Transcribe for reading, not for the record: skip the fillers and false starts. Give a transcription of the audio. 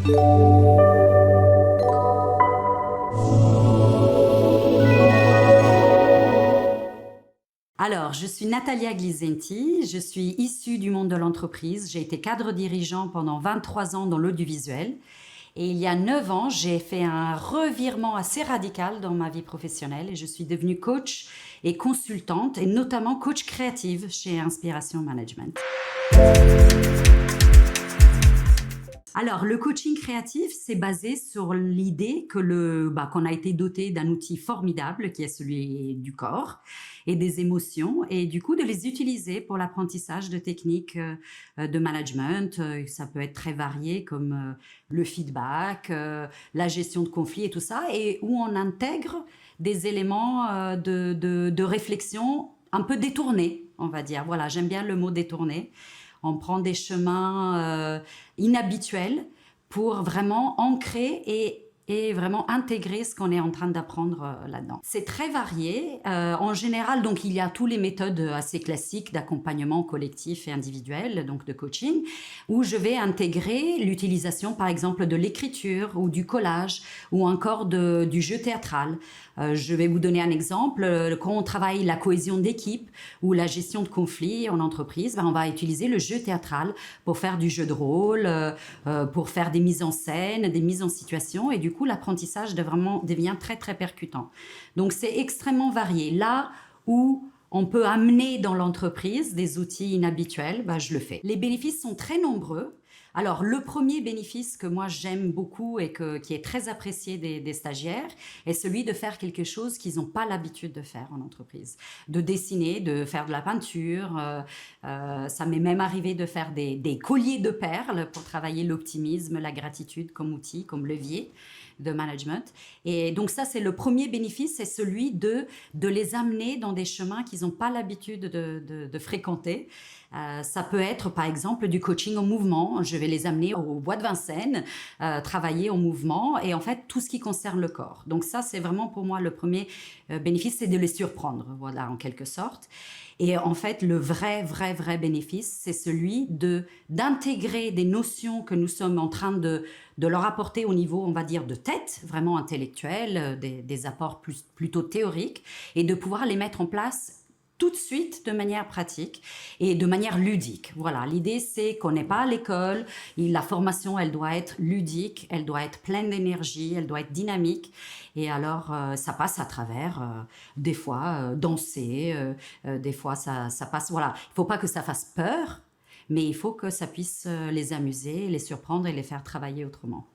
Alors, je suis Natalia Glisenti, je suis issue du monde de l'entreprise. J'ai été cadre dirigeant pendant 23 ans dans l'audiovisuel. Et il y a 9 ans, j'ai fait un revirement assez radical dans ma vie professionnelle et je suis devenue coach et consultante, et notamment coach créative chez Inspiration Management. Alors, le coaching créatif, c'est basé sur l'idée qu'on a été doté d'un outil formidable qui est celui du corps et des émotions, et du coup de les utiliser pour l'apprentissage de techniques de management. Ça peut être très varié comme le feedback, la gestion de conflits et tout ça, et où on intègre des éléments de réflexion un peu détournés, on va dire. Voilà, j'aime bien le mot détourné. On prend des chemins inhabituels pour vraiment ancrer et vraiment intégrer ce qu'on est en train d'apprendre là-dedans. C'est très varié. En général, donc, il y a toutes les méthodes assez classiques d'accompagnement collectif et individuel, donc de coaching, où je vais intégrer l'utilisation, par exemple, de l'écriture ou du collage ou encore du jeu théâtral. Je vais vous donner un exemple. Quand on travaille la cohésion d'équipe ou la gestion de conflits en entreprise, on va utiliser le jeu théâtral pour faire du jeu de rôle, pour faire des mises en scène, des mises en situation, et du coup, l'apprentissage devient très, très percutant. Donc, c'est extrêmement varié. Là où on peut amener dans l'entreprise des outils inhabituels, je le fais. Les bénéfices sont très nombreux. Alors, le premier bénéfice que moi j'aime beaucoup et qui est très apprécié des stagiaires est celui de faire quelque chose qu'ils n'ont pas l'habitude de faire en entreprise. De dessiner, de faire de la peinture. Ça m'est même arrivé de faire des colliers de perles pour travailler l'optimisme, la gratitude comme outil, comme levier de management. Et donc ça, c'est le premier bénéfice, c'est celui de les amener dans des chemins qu'ils n'ont pas l'habitude de fréquenter. Ça peut être, par exemple, du coaching en mouvement. Je vais les amener au Bois de Vincennes, travailler en mouvement, et en fait, tout ce qui concerne le corps. Donc ça, c'est vraiment pour moi le premier bénéfice, c'est de les surprendre, voilà, en quelque sorte. Et en fait, le vrai bénéfice, c'est celui d'intégrer des notions que nous sommes en train de leur apporter au niveau, on va dire, de tête, vraiment intellectuel, des apports plutôt théoriques, et de pouvoir les mettre en place tout de suite de manière pratique et de manière ludique. Voilà, l'idée c'est qu'on n'est pas à l'école, la formation elle doit être ludique, elle doit être pleine d'énergie, elle doit être dynamique, et alors ça passe à travers des fois danser, des fois ça passe, voilà, il ne faut pas que ça fasse peur, mais il faut que ça puisse les amuser, les surprendre et les faire travailler autrement.